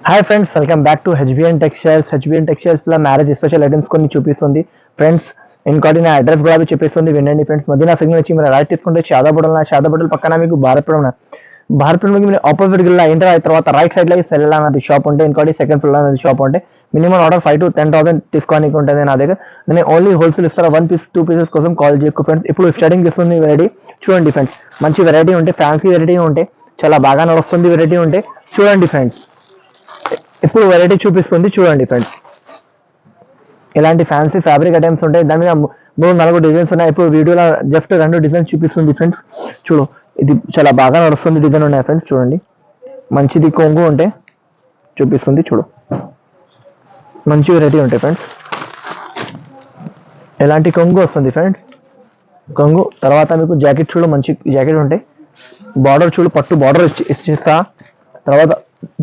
Hi friends, welcome back to HBN textiles. HBN టెక్స్టైల్స్లో marriage special items కొన్ని చూపిస్తుంది friends. ఇంకోటి నా అడ్రస్ కూడా అవి చూపిస్తుంది, వినండి ఫ్రెండ్స్. మధ్యన సిగ్నల్ వచ్చి మీరు రైట్ తీసుకుంటే షాదాబుడల్ పక్కన మీకు భారతపురం మీరు ఆపోజిట్ గిల్ల ఎంటర్ అయిన తర్వాత రైట్ సైడ్ లో సెల్ అనేది షాప్ ఉంటే, ఇంకోటి సెకండ్ ఫ్లోర్ అనేది షాప్ ఉంటే మినిమం ఆర్డర్ 5 to 10,000 తీసుకోనికి ఉంటుంది నా దగ్గర. నేను ఓన్లీ హోల్సేల్ ఇస్తాను, 1 piece 2 pieces కోసం కాల్ చేయకు ఫ్రెండ్స్. ఇప్పుడు స్టార్టింగ్ ఇస్తుంది వెరైటీ చూడండి ఫ్రెండ్స్. మంచి వెరైటీ ఉంటే, ఫ్యాన్సీ వెరైటీ ఉంటే, చాలా బాగా నడుస్తుంది వెరైటీ ఉంటే చూడండి ఫ్రెండ్స్. ఇప్పుడు వెరైటీ చూపిస్తుంది చూడండి ఫ్రెండ్స్. ఇలాంటి ఫ్యాన్సీ ఫ్యాబ్రిక్ ఐటమ్స్ ఉంటాయి, దాని మీద 3-4 డిజైన్స్ ఉన్నాయి. ఇప్పుడు వీడియోలో జస్ట్ 2 డిజైన్స్ చూపిస్తుంది ఫ్రెండ్స్. చూడు, ఇది చాలా బాగా నడుస్తుంది డిజైన్ ఉన్నాయి ఫ్రెండ్స్. చూడండి, మంచిది కొంగు ఉంటే చూపిస్తుంది చూడు, మంచి వెరైటీ ఉంటాయి ఫ్రెండ్స్. ఎలాంటి కొంగు వస్తుంది ఫ్రెండ్స్, కొంగు తర్వాత మీకు జాకెట్ చూడు, మంచి జాకెట్ ఉంటాయి. బార్డర్ చూడు, పట్టు బార్డర్ ఇచ్చిస్తా. తర్వాత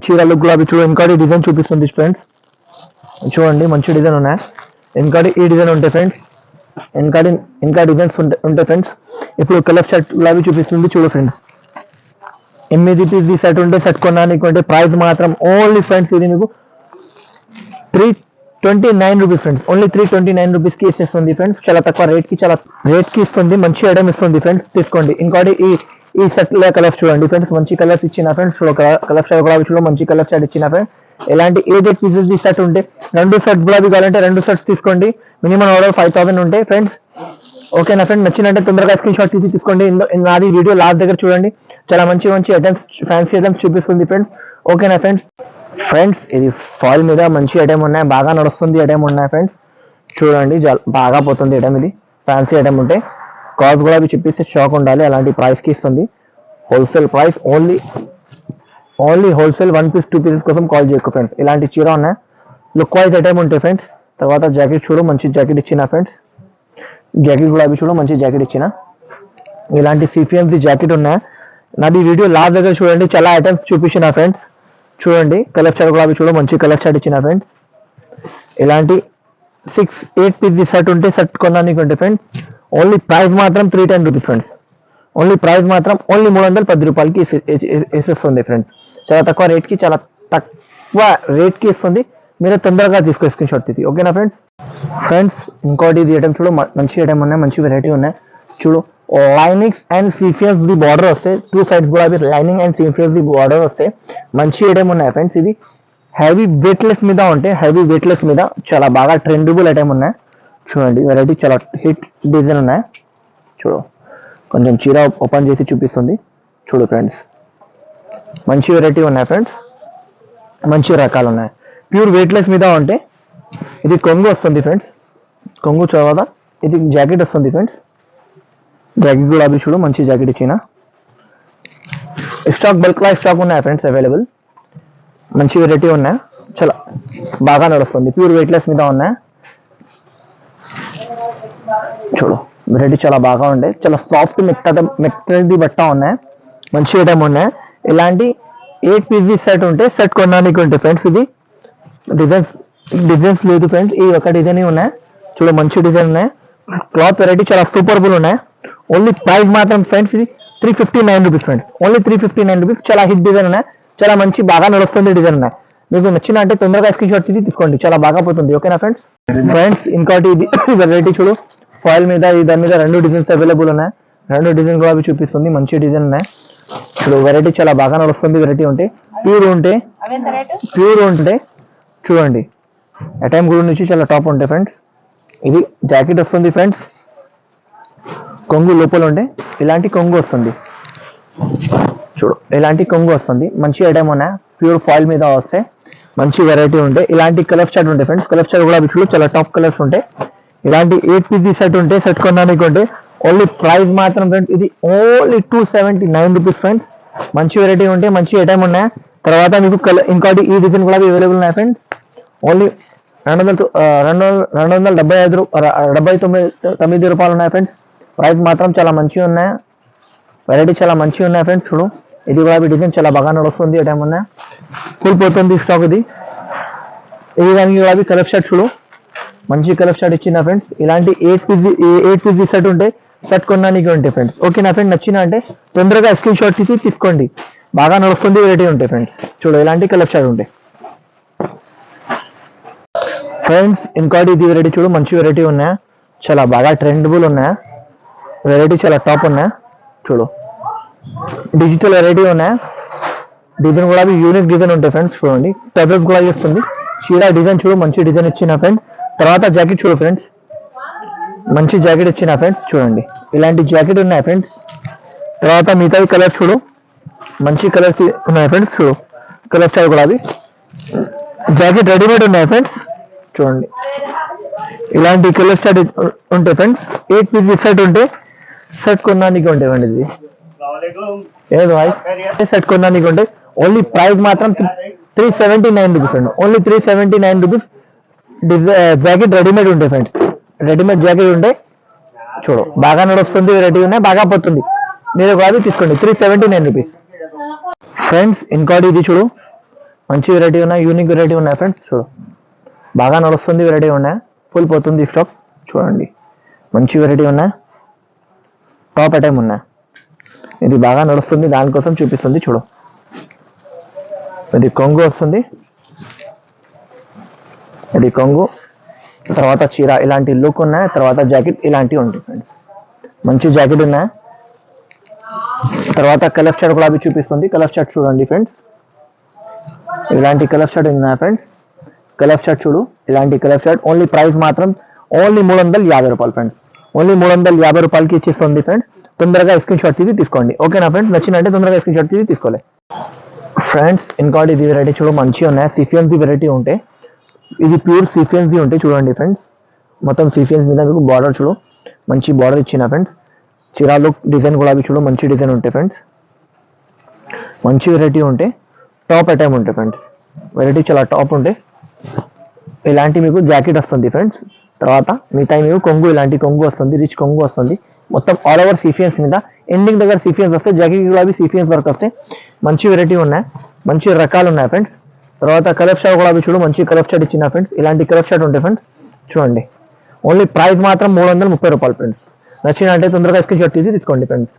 చీరలు గులాబీ చూడు, ఇంకోటి డిజైన్ చూపిస్తుంది ఫ్రెండ్స్. చూడండి, మంచి డిజైన్ ఉన్నాయి. ఇంకోటి ఈ డిజైన్ ఉంటాయి ఫ్రెండ్స్. ఇంకా డిజైన్స్ ఉంటాయి ఫ్రెండ్స్. ఇప్పుడు కలర్ షర్ట్ గులాబీ చూపిస్తుంది చూడు ఫ్రెండ్స్. 8 పీస్ సెట్ ఉంటే సెట్ కొనడానికి ఉంటే ప్రైస్ మాత్రం ఓన్లీ ఫ్రెండ్స్ ఇది మీకు 329 రూపీస్ ఫ్రెండ్స్. ఓన్లీ 329 రూపీస్కి ఇస్తుంది ఫ్రెండ్స్. చాలా తక్కువ రేట్కి ఇస్తుంది, మంచి ఐటమ్ ఇస్తుంది ఫ్రెండ్స్, తీసుకోండి. ఇంకోటి ఈ సెట్ లో కలర్స్ చూడండి ఫ్రెండ్స్, మంచి కలర్స్ ఇచ్చిన ఫ్రెండ్స్. కలర్ షర్ట్ గులాబీ చూడ, మంచి కలర్ షర్ట్ ఇచ్చిన ఫ్రెండ్స్. ఎలాంటి 8 పీసెస్ ఈ సెట్ ఉంటే 2 సెట్స్ గులాబీ కావాలంటే 2 సెట్స్ తీసుకోండి. మినిమం ఆర్డర్ 5,000 ఉంటాయి ఫ్రెండ్స్. ఓకేనా ఫ్రెండ్, నచ్చినట్టే తొందరగా స్క్రీన్ షాట్ తీసుకోండి. నాది వీడియో లాస్ట్ దగ్గర చూడండి, చాలా మంచి ఐటమ్స్, ఫ్యాన్సీ ఐటమ్స్ చూపిస్తుంది ఫ్రెండ్స్. ఓకేనా ఫ్రెండ్స్, ఇది ఫాయిల్ మీద మంచి ఐటమ్ ఉన్నాయి, బాగా నడుస్తుంది ఐటమ్ ఉన్నాయి ఫ్రెండ్స్. చూడండి, బాగా పోతుంది ఐటమ్, ఇది ఫ్యాన్సీ ఐటమ్ ఉంటే కాస్ట్ కూడా అవి చెప్పిస్తే షాక్ ఉండాలి. అలాంటి ప్రైస్కి ఇస్తుంది. Wholesale price only wholesale 1 piece 2 pieces కోసం కాల్ చేయకు ఫ్రెండ్స్. ఇలాంటి చీర ఉన్నాయి, లుక్ వైజ్ ఐటమ్ ఉంటాయి ఫ్రెండ్స్. తర్వాత జాకెట్ చూడు, మంచి జాకెట్ ఇచ్చిన ఫ్రెండ్స్. జాకెట్ కూడా అవి చూడు, మంచి జాకెట్ ఇచ్చిన. ఇలాంటి సిపిఎంసి జాకెట్ ఉన్నాయి. నాది వీడియో లాస్ట్ దగ్గర చూడండి, చాలా ఐటమ్స్ చూపించిన ఫ్రెండ్స్. చూడండి, కలర్ చార్ట్ కూడా అవి చూడు, మంచి కలర్ చార్ట్ ఇచ్చిన ఫ్రెండ్స్. ఇలాంటి 6-8 పీస్ సెట్ ఉంటే సెట్ కొనడానికి ఉంటే ఫ్రెండ్స్. ఓన్లీ ప్రైస్ మాత్రం 310 రూపీస్ ఫ్రెండ్స్. ఓన్లీ ప్రైస్ మాత్రం ఓన్లీ 310 రూపాయలకి ఇస్తుంది ఫ్రెండ్స్. చాలా తక్కువ రేట్కి ఇస్తుంది. మీరు తొందరగా తీసుకో స్క్రీన్ షాట్ తీసి. ఓకేనా ఫ్రెండ్స్, ఇంకోటి ఇది ఐటమ్ చూడు, మంచి ఐటమ్ ఉన్నాయి, మంచి వెరైటీ ఉన్నాయి చూడు. లైనింగ్స్ అండ్ సీఫియన్స్ ది బార్డర్ వస్తాయి, 2 sides కూడా అవి లైనింగ్ అండ్ సీఫియన్స్ ది బార్డర్ వస్తాయి. మంచి ఐటమ్ ఉన్నాయి ఫ్రెండ్స్. ఇది హెవీ వెయిట్లెస్ మీద ఉంటాయి, హెవీ వెయిట్లెస్ మీద చాలా బాగా ట్రెండబుల్ ఐటమ్ ఉన్నాయి. చూడండి, వెరైటీ చాలా హిట్ డిజైన్ ఉన్నాయి చూడు. కొంచెం చీర ఓపెన్ చేసి చూపిస్తుంది చూడు ఫ్రెండ్స్. మంచి వెరైటీ ఉన్నాయి ఫ్రెండ్స్, మంచి రకాలు ఉన్నాయి. ప్యూర్ వెయిట్లెస్ మీద ఉంటే ఇది కొంగు వస్తుంది ఫ్రెండ్స్. కొంగు తర్వాత ఇది జాకెట్ వస్తుంది ఫ్రెండ్స్. జాకెట్ కూడా అవి చూడు, మంచి జాకెట్ ఇచ్చిన. బల్క్ స్టాక్ ఉన్నాయి ఫ్రెండ్స్ అవైలబుల్. మంచి వెరైటీ ఉన్నాయి, చాలా బాగా నడుస్తుంది. ప్యూర్ వెయిట్లెస్ మీద ఉన్నాయి చూడు. వెరైటీ చాలా బాగా ఉండే, చాలా సాఫ్ట్ మెత్తది బట్ట ఉన్నాయి, మంచి ఐటమ్ ఉన్నాయి. ఇలాంటి 8 పీస్ సెట్ ఉంటే సెట్ కొనడానికి ఉంటాయి ఫ్రెండ్స్. ఇది డిజైన్స్ లేదు ఫ్రెండ్స్, ఈ ఒక డిజైన్ ఉన్నాయి చూడు, మంచి డిజైన్ ఉన్నాయి. క్లాత్ వెరైటీ చాలా సూపర్బుల్ ఉన్నాయి. ఓన్లీ ప్రైస్ మాత్రం ఫ్రెండ్స్ ఇది 359 రూపీస్ ఫ్రెండ్స్. Only 359 rupees. చాలా హిట్ డిజైన్ ఉన్నాయి, చాలా మంచి బాగా నడుస్తుంది డిజైన్ ఉన్నాయి. మీకు నచ్చిన అంటే తొందరగా స్క్రీన్ షాట్ తీసుకోండి, చాలా బాగా పోతుంది. ఓకేనా ఫ్రెండ్స్, ఇంకోటి ఇది వెరైటీ చూడు, ఫాయిల్ మీద దాని మీద 2 డిజైన్స్ అవైలబుల్ ఉన్నాయి. 2 డిజైన్ కూడా అవి చూపిస్తుంది, మంచి డిజైన్ ఉన్నాయి చూడు. వెరైటీ చాలా బాగా నడుస్తుంది. వెరైటీ ఉంటే ప్యూర్ ఉంటే చూడండి, ఐటమ్ కూడా నుంచి చాలా టాప్ ఉంటాయి ఫ్రెండ్స్. ఇది జాకెట్ వస్తుంది ఫ్రెండ్స్, కొంగు లోపల ఉంటే ఇలాంటి కొంగు వస్తుంది చూడు. ఇలాంటి కొంగు వస్తుంది, మంచి ఐటమ్ ఉన్నాయి. ప్యూర్ ఫాయిల్ మీద వస్తే మంచి వెరైటీ ఉంటాయి. ఇలాంటి కలర్ చార్ట్ ఉంటాయి ఫ్రెండ్స్. కలర్ చార్ట్ కూడా చూడు, చాలా టాప్ కలర్స్ ఉంటాయి. ఇలాంటి 8 పీస్ సెట్ ఉంటే సెట్ కొనడానికి ఉంటే ఓన్లీ ప్రైస్ మాత్రం ఫ్రెండ్స్ ఇది ఓన్లీ 279 రూపీస్ ఫ్రెండ్స్. మంచి వెరైటీ ఉంటే మంచి ఐటమ్ ఉన్నాయి. తర్వాత మీకు ఇంకోటి ఈ డిజైన్ కూడా అవైలబుల్ ఉన్నాయి ఫ్రెండ్స్. ఓన్లీ 279 రూపాయలు ఉన్నాయి ఫ్రెండ్స్. ప్రైస్ మాత్రం చాలా మంచిగా ఉన్నాయి, వెరైటీ చాలా మంచిగా ఉన్నాయి ఫ్రెండ్స్. చూడు, ఇది కూడా డిజైన్ చాలా బాగా నడుస్తుంది ఐటమ్ ఉన్నాయి, ఫుల్ పోతుంది స్టాక్. ఇది దానికి కూడా కలర్ షర్ట్ చూడు, మంచి కలర్ షర్ట్ ఇచ్చిన ఫ్రెండ్స్. ఇలాంటి 8 పీస్ సెట్ ఉంటే సెట్ కొనడానికి ఉంటాయి ఫ్రెండ్స్. ఓకేనా ఫ్రెండ్, నచ్చిన అంటే తొందరగా స్క్రీన్ షాట్ తీసుకోండి. బాగా నడుస్తుంది వెరైటీ ఉంటాయి ఫ్రెండ్స్. చూడు ఇలాంటి కలర్ షాట్ ఉంటాయి ఫ్రెండ్స్. ఇంకోటి ఇది వెరైటీ చూడు, మంచి వెరైటీ ఉన్నాయా, చాలా బాగా ట్రెండబుల్ ఉన్నాయా, వెరైటీ చాలా టాప్ ఉన్నాయా. చూడు డిజిటల్ వెరైటీ ఉన్నాయా, డిజైన్ కూడా యూనిక్ డిజైన్ ఉంటాయి ఫ్రెండ్స్. చూడండి టెబల్స్ కూడా వస్తుంది. చీర డిజైన్ చూడు, మంచి డిజైన్ ఇచ్చిన ఫ్రెండ్స్. తర్వాత జాకెట్ చూడు ఫ్రెండ్స్, మంచి జాకెట్ ఇచ్చిన ఫ్రెండ్స్. చూడండి ఇలాంటి జాకెట్ ఉన్నాయి ఫ్రెండ్స్. తర్వాత మిగతా కలర్ చూడు, మంచి కలర్స్ ఉన్నాయి ఫ్రెండ్స్. చూడు కలర్ స్టైల్ కూడా జాకెట్ రెడీమేడ్ ఉన్నాయి ఫ్రెండ్స్. చూడండి ఇలాంటి కలర్ స్టార్ట్ ఉంటాయి ఫ్రెండ్స్. 8 పీస్ సెట్ ఉంటే సెట్ కొనడానికి ఉంటాయి ఫ్రెండ్. ఇది ఏదో సెట్ కొనడానికి ఉంటాయి. ఓన్లీ ప్రైస్ మాత్రం 379 రూపీస్ అండి. Only 379 rupees. జాకెట్ రెడీమేడ్ ఉంటాయి ఫ్రెండ్స్, రెడీమేడ్ జాకెట్ ఉంటాయి. చూడు బాగా నడుస్తుంది, వెరైటీ ఉన్నాయి, బాగా పోతుంది. మీరు కాదు తీసుకోండి, 379 రూపీస్ ఫ్రెండ్స్. ఇంకోటి ఇది చూడు, మంచి వెరైటీ ఉన్నాయి, యూనిక్ వెరైటీ ఉన్నాయి ఫ్రెండ్స్. చూడు బాగా నడుస్తుంది, వెరైటీ ఉన్నాయి, ఫుల్ పోతుంది స్టాక్. చూడండి మంచి వెరైటీ ఉన్నాయి, టాప్ ఐటమ్ ఉన్నాయి. ఇది బాగా నడుస్తుంది, దానికోసం చూపిస్తుంది. చూడు ఇది కొంగు వస్తుంది, ఇది కొంగు, తర్వాత చీర ఇలాంటి లుక్ ఉన్నాయి, తర్వాత జాకెట్ ఇలాంటివి ఉంటాయి ఫ్రెండ్స్. మంచి జాకెట్ ఉన్నాయి. తర్వాత కలర్ షాట్ కూడా చూపిస్తుంది. కలర్ షాట్ చూడండి ఫ్రెండ్స్, ఇలాంటి కలర్ షాట్ ఉన్నాయి ఫ్రెండ్స్. కలర్ షాట్ చూడు, ఇలాంటి కలర్ షాట్. ఓన్లీ ప్రైస్ మాత్రం ఓన్లీ 350 రూపాయలు ఫ్రెండ్స్. ఓన్లీ 350 రూపాయలకి ఇచ్చేస్తుంది ఫ్రెండ్స్. తొందరగా స్క్రీన్ షాట్ తీసి తీసుకోండి, ఓకేనా ఫ్రెండ్స్. నచ్చినట్టే తొందరగా స్క్రీన్ షాట్ తీసి తీసుకోవాలి ఫ్రెండ్స్. ఇంకోటి ఇది వెరైటీ చూడు, మంచిగా ఉన్నాయి, సిఫియన్సీ వెరైటీ ఉంటాయి. ఇది ప్యూర్ సిఫియన్సీ ఉంటాయి. చూడండి ఫ్రెండ్స్, మొత్తం సిఫియన్స్ మీద మీకు బార్డర్ చూడు, మంచి బార్డర్ ఇచ్చిన ఫ్రెండ్స్. చీరా లుక్ డిజైన్ కూడా చూడు, మంచి డిజైన్ ఉంటాయి ఫ్రెండ్స్. మంచి వెరైటీ ఉంటాయి, టాప్ ఐటమ్ ఉంటాయి ఫ్రెండ్స్. వెరైటీ చాలా టాప్ ఉంటాయి. ఇలాంటి మీకు జాకెట్ వస్తుంది ఫ్రెండ్స్. తర్వాత మిగతా మీకు కొంగు, ఇలాంటి కొంగు వస్తుంది, రిచ్ కొంగు వస్తుంది. మొత్తం ఆల్ ఓవర్ సిఫియన్స్ మీద ఎండింగ్ దగ్గర సిఫియన్స్ వస్తాయి. జాకెట్ కూడా సిఫియన్స్ వర్క్ వస్తాయి. మంచి వెరైటీ ఉన్నాయి, మంచి రకాలు ఉన్నాయి ఫ్రెండ్స్. తర్వాత కలర్ షాట్ కూడా చూడు, మంచి కలర్ షాట్ ఇచ్చిన ఫ్రెండ్స్. ఇలాంటి కలర్ షాట్ ఉంటాయి ఫ్రెండ్స్. చూడండి ఓన్లీ ప్రైస్ మాత్రం 330 రూపాయలు ఫ్రెండ్స్. నచ్చినంటే తొందరగా స్క్రీన్ షాట్ తీసి తీసుకోండి ఫ్రెండ్స్.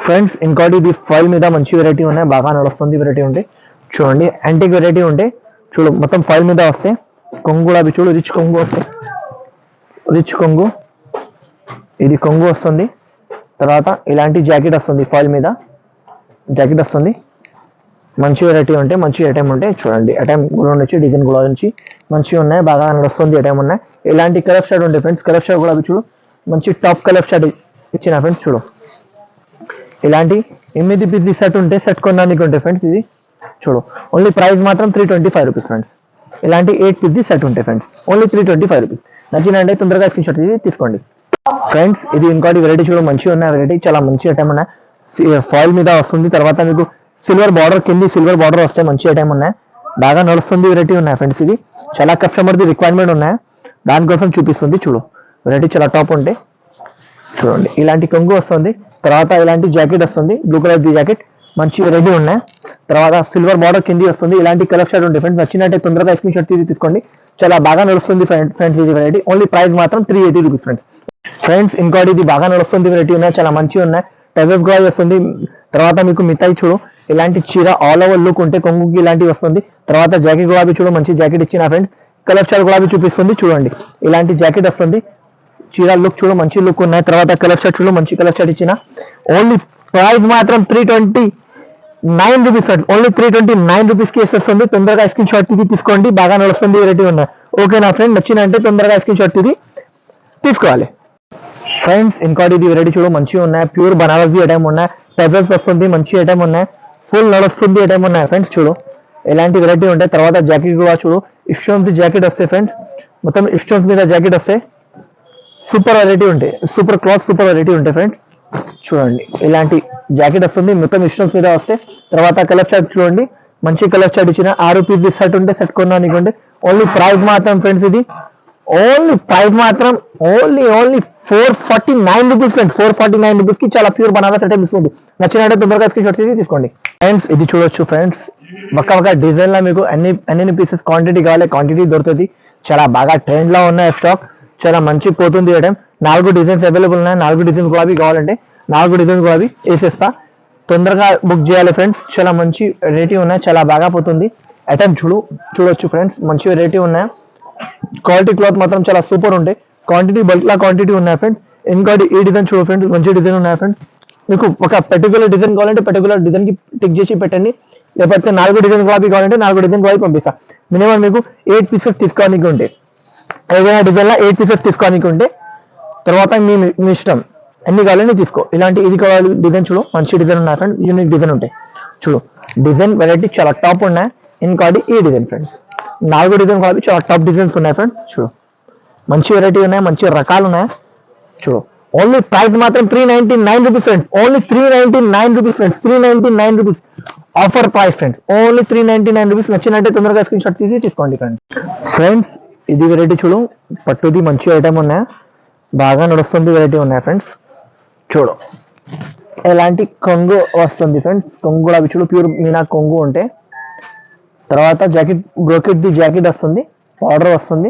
ఫ్రెండ్స్ ఇంకోటి ఇది ఫైల్ మీద మంచి వెరైటీ ఉన్నాయి, బాగా నడుస్తుంది వెరైటీ ఉంటాయి. చూడండి యాంటిక్ వెరైటీ ఉంటాయి. చూడు మొత్తం ఫైల్ మీద వస్తాయి. కొంగు కూడా చూడు, రిచ్ కొంగు వస్తాయి, రిచ్ కొంగు. ఇది కొంగు వస్తుంది. తర్వాత ఇలాంటి జాకెట్ వస్తుంది, ఫాయిల్ మీద జాకెట్ వస్తుంది. మంచి వెరైటీ ఉంటాయి, మంచి ఐటమ్ ఉంటాయి. చూడండి ఐటమ్ కూడా ఉండొచ్చు, డిజైన్ కూడా నుంచి మంచిగా ఉన్నాయి, బాగా నడుస్తుంది ఐటమ్ ఉన్నాయి. ఇలాంటి కలర్ షాట్ ఉంటాయి ఫ్రెండ్స్. కలర్ షాట్ కూడా చూడు, మంచి టాప్ కలర్ షాట్ ఇచ్చిన ఫ్రెండ్స్. చూడు ఇలాంటి 8 పీస్ సెట్ ఉంటే సెట్ కొనడానికి ఉంటాయి ఫ్రెండ్స్. ఇది చూడు ఓన్లీ ప్రైస్ మాత్రం 325 రూపీస్ ఫ్రెండ్స్. ఇలాంటి 8 పీస్ సెట్ ఉంటాయి ఫ్రెండ్స్. Only 325 rupees. నచ్చినంటే తొందరగా స్క్రీన్ షాట్ తీసుకోండి ఫ్రెండ్స్. ఇది ఇంకోటి వెరైటీ చూడు, మంచిగా ఉన్నాయి వెరైటీ, చాలా మంచి ఐటమ్ ఉన్నాయి. ఫాయిల్ మీద వస్తుంది. తర్వాత మీకు సిల్వర్ బార్డర్, కింది సిల్వర్ బార్డర్ వస్తాయి. మంచి ఐటమ్ ఉన్నాయి, బాగా నడుస్తుంది వెరైటీ ఉన్నాయి ఫ్రెండ్స్. ఇది చాలా కస్టమర్ది రిక్వైర్మెంట్ ఉన్నాయి, దానికోసం చూపిస్తుంది. చూడు వెరైటీ చాలా టాప్ ఉంటాయి. చూడండి ఇలాంటి కొంగు వస్తుంది. తర్వాత ఇలాంటి జాకెట్ వస్తుంది, బ్లూ కలర్ ది జాకెట్, మంచి వెరైటీ ఉన్నాయి. తర్వాత సిల్వర్ బార్డర్ కింది వస్తుంది. ఇలాంటి కలర్ షాట్ ఉంటాయి ఫ్రెండ్స్. నచ్చినట్టే తొందరగా స్క్రీన్ షాట్ తీసుకోండి, చాలా బాగా నడుస్తుంది ఫ్రెండ్స్ ఇది వెరైటీ. ఓన్లీ ప్రైస్ మాత్రం 380 రూపీస్ ఫ్రెండ్స్. ఫ్రెండ్స్ ఇంకోటి ఇది బాగా నడుస్తుంది వెరైటీ ఉన్నాయి, చాలా మంచిగా ఉన్నాయి. టెజెస్ కూడా వస్తుంది. తర్వాత మీకు మిగతాయి చూడు, ఇలాంటి చీర ఆల్ ఓవర్ లుక్ ఉంటే కొంగుకి ఇలాంటివి వస్తుంది. తర్వాత జాకెట్ కూడా చూడు, మంచి జాకెట్ ఇచ్చిన ఫ్రెండ్స్. కలర్ స్టార్ కూడా చూపిస్తుంది. చూడండి ఇలాంటి జాకెట్ వస్తుంది. చీర లుక్ చూడు, మంచి లుక్ ఉన్నాయి. తర్వాత కలర్ షర్ట్ చూడు, మంచి కలర్ షర్ట్ ఇచ్చిన. ఓన్లీ ప్రైస్ మాత్రం 329 రూపీస్ ఫ్రెండ్స్. ఓన్లీ 329 రూపీస్ కి వస్తుంది. తొందరగా స్క్రీన్ షాట్ తీసుకోండి, బాగా నడుస్తుంది వెరైటీ ఉన్నాయి. ఓకే నా ఫ్రెండ్, నచ్చినంటే తొందరగా స్క్రీన్ షాట్ తీసుకోవాలి ఫ్రెండ్స్. ఇంకోటి ఇది వెరైటీ చూడు, మంచిగా ఉన్నాయి, ప్యూర్ బనారసి ఐటమ్ ఉన్నాయి. టెజల్స్ వస్తుంది, మంచి ఐటమ్ ఉన్నాయి, ఫుల్ నడుస్తుంది ఐటమ్ ఉన్నాయి ఫ్రెండ్స్. చూడు ఎలాంటి వెరైటీ ఉంటాయి. తర్వాత జాకెట్ కూడా చూడు, ఇస్టోన్స్ జాకెట్ వస్తాయి ఫ్రెండ్స్. మొత్తం ఇస్టోన్స్ మీద జాకెట్ వస్తాయి. సూపర్ వెరైటీ ఉంటాయి, సూపర్ క్లాత్, సూపర్ వెరైటీ ఉంటాయి ఫ్రెండ్స్. చూడండి ఇలాంటి జాకెట్ వస్తుంది, మొత్తం ఇస్టోన్స్ మీద వస్తాయి. తర్వాత కలర్ చార్ట్ చూడండి, మంచి కలర్ చార్ట్ ఇచ్చిన. 6 పీస్ సెట్ ఉంటే సెట్ కొనడానికి. ఓన్లీ ప్రైస్ మాత్రం ఫ్రెండ్స్, ఇది ఓన్లీ ప్రైస్ మాత్రం ఓన్లీ 449 రూపీస్ ఫ్రెండ్స్. 449 రూపీస్ కి చాలా ప్యూర్ బనారస్ ఐటమ్ ఇస్తుంది. నచ్చినట్టు తొందరగా స్క్రీన్ షాట్ తీసుకోండి ఫ్రెండ్స్. ఇది చూడొచ్చు ఫ్రెండ్స్, ఒక్క డిజైన్ లో మీకు అన్ని పీసెస్ క్వాంటిటీ కావాలి, క్వాంటిటీ దొరుకుతుంది. చాలా బాగా ట్రెండ్ లో ఉన్నాయి స్టాక్, చాలా మంచి పోతుంది ఐటమ్. 4 డిజైన్స్ అవైలబుల్ ఉన్నాయి. 4 డిజైన్స్ కూడా కావాలంటే 4 డిజైన్స్ కూడా వేసేస్తా. తొందరగా బుక్ చేయాలి ఫ్రెండ్స్. చాలా మంచి వెరైటీ ఉన్నాయి, చాలా బాగా పోతుంది. ఐటమ్ చూడొచ్చు ఫ్రెండ్స్, మంచి వెరైటీ ఉన్నాయి. క్వాలిటీ క్లాత్ మాత్రం చాలా సూపర్ ఉంటాయి. క్వాంటిటీ బల్క్లా క్వాంటిటీ ఉన్నాయి ఫ్రెండ్స్. ఇంకోటి ఈ డిజైన్ చూడు ఫ్రెండ్స్, మంచి డిజైన్ ఉన్నాయి ఫ్రెండ్స్. మీకు ఒక పర్టికులర్ డిజైన్ కావాలంటే పర్టికులర్ డిజైన్ కి టిక్ చేసి పెట్టండి, లేకపోతే 4 డిజైన్ కావాలంటే 4 డిజైన్ పంపిస్తా. మినిమం మీకు 8 పీసెస్ తీసుకోవడానికి ఉంటే, ఏదైనా డిజైన్లో 8 పీసెస్ తీసుకోవడానికి ఉంటే తర్వాత మీ ఇష్టం ఎన్ని కావాలని తీసుకో. ఇలాంటి ఇది కావాలి డిజైన్ చూడు, మంచి డిజైన్ ఉన్నాయి ఫ్రెండ్స్, యూనిక్ డిజైన్ ఉంటాయి. చూడు డిజైన్ వెరైటీ చాలా టాప్ ఉన్నాయి. ఇంకోటి ఈ డిజైన్ ఫ్రెండ్స్, 4 డిజైన్ కావాలి, చాలా టాప్ డిజైన్స్ ఉన్నాయి ఫ్రెండ్స్. చూడు మంచి వెరైటీ ఉన్నాయి, మంచి రకాలు ఉన్నాయి. చూడు ఓన్లీ ప్రైస్ మాత్రం 399 rupees friends, only 399 rupees friends, 399 rupees offer price friends, only 399 rupees. నచ్చినట్టే తొందరగా స్క్రీన్ షాట్ తీసుకోండి ఫ్రెండ్స్. ఫ్రెండ్స్ ఇది వెరైటీ చూడు, పట్టుది మంచి ఐటమ్ ఉన్నాయి, బాగా నడుస్తుంది వెరైటీ ఉన్నాయి ఫ్రెండ్స్. చూడు ఎలాంటి కొంగు వస్తుంది ఫ్రెండ్స్, కొంగు కూడా అవి చూడు, ప్యూర్ మీనా కొంగు ఉంటే. తర్వాత జాకెట్ బ్రోకెట్ ది జాకెట్ వస్తుంది, బార్డర్ వస్తుంది.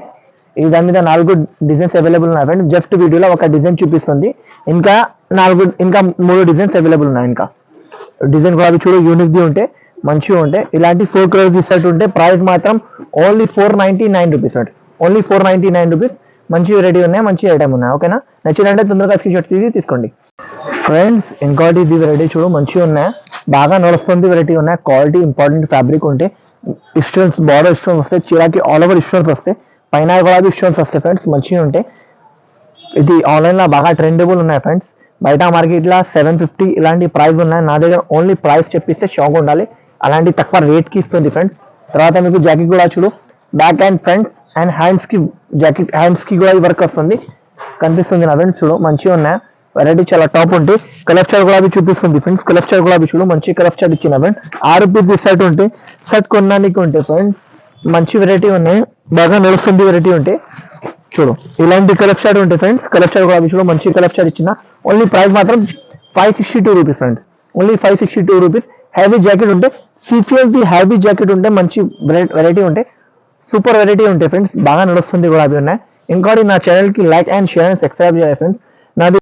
ఈ దాని మీద 4 డిజైన్స్ అవైలబుల్ ఉన్నాయి ఫ్రెండ్స్. జస్ట్ వీడియోలో ఒక డిజైన్ చూపిస్తుంది, ఇంకా 3 డిజైన్స్ అవైలబుల్ ఉన్నాయి. ఇంకా డిజైన్ కూడా అవి చూడు, యూనిక్ ది ఉంటే మంచిగా ఉంటే. ఇలాంటి 4 కలర్స్ ఇస్తాడు ఉంటే ప్రైస్ మాత్రం only 499 rupees friends, only 499 rupees. మంచి వెరైటీ ఉన్నాయి, మంచి ఐటమ్ ఉన్నాయి. ఓకేనా, నచ్చినంటే తొందరగా స్క్రీన్ షాట్ తీసుకోండి ఫ్రెండ్స్. ఇంకోటి ఇది వెరైటీ చూడు, మంచిగా ఉన్నాయి, బాగా నడుస్తుంది వెరైటీ ఉన్నాయి. క్వాలిటీ ఇంపార్టెంట్ ఫ్యాబ్రిక్ ఉంటే, స్టోన్స్ బార్డర్ స్టోన్స్ వస్తాయి, చీరకి ఆల్ ఓవర్ స్టోన్స్ వస్తాయి, పైన కూడా స్టోన్స్ వస్తాయి ఫ్రెండ్స్, మంచిగా ఉంటాయి. ఇది ఆన్లైన్లో బాగా ట్రెండబుల్ ఉన్నాయి ఫ్రెండ్స్. బయట మార్కెట్లో 750 ఇలాంటి ప్రైస్ ఉన్నాయి. నా దగ్గర ఓన్లీ ప్రైస్ చెప్పిస్తే షాక్ ఉండాలి, అలాంటి తక్కువ రేట్కి ఇస్తుంది ఫ్రెండ్స్. తర్వాత మీకు జాకెట్ కూడా చూడు, బ్యాక్ అండ్ ఫ్రంట్స్ అండ్ హ్యాండ్స్కి జాకెట్, హ్యాండ్స్కి కూడా ఈ వర్క్ వస్తుంది, కనిపిస్తుంది నా ఫ్రెండ్స్. చూడు మంచిగా ఉన్నాయి, వెరైటీ చాలా టాప్ ఉంటాయి. కలర్ చార్ట్ కూడా అవి చూపిస్తుంది ఫ్రెండ్స్, కలర్ చార్ట్ కూడా అవి చూడు, మంచి కలర్ చార్ట్ ఇచ్చిన ఫ్రెండ్స్. 6 రూపీస్ షర్ట్ ఉంటే షర్ట్ కొనడానికి ఉంటాయి ఫ్రెండ్స్. మంచి వెరైటీ ఉన్నాయి, బాగా నడుస్తుంది వెరైటీ ఉంటే. చూడు ఇలాంటి కలర్ చార్ట్ ఉంటాయి ఫ్రెండ్స్, కలర్ చార్ట్ కూడా అవి చూడు, మంచి కలర్ చార్ట్ ఇచ్చిన. ఓన్లీ ప్రైస్ మాత్రం 562 rupees friends, only 562 rupees. Heavy jacket ఉంటే, సిపిఎల్ది హ్యావీ జాకెట్ ఉంటే మంచి వెరైటీ ఉంటే, సూపర్ వెరైటీ ఉంటాయి ఫ్రెండ్స్, బాగా నడుస్తుంది కూడా అవి ఉన్నాయి. ఇంకోటి నా ఛానల్కి like and share and subscribe చేయాలి ఫ్రెండ్స్. నాది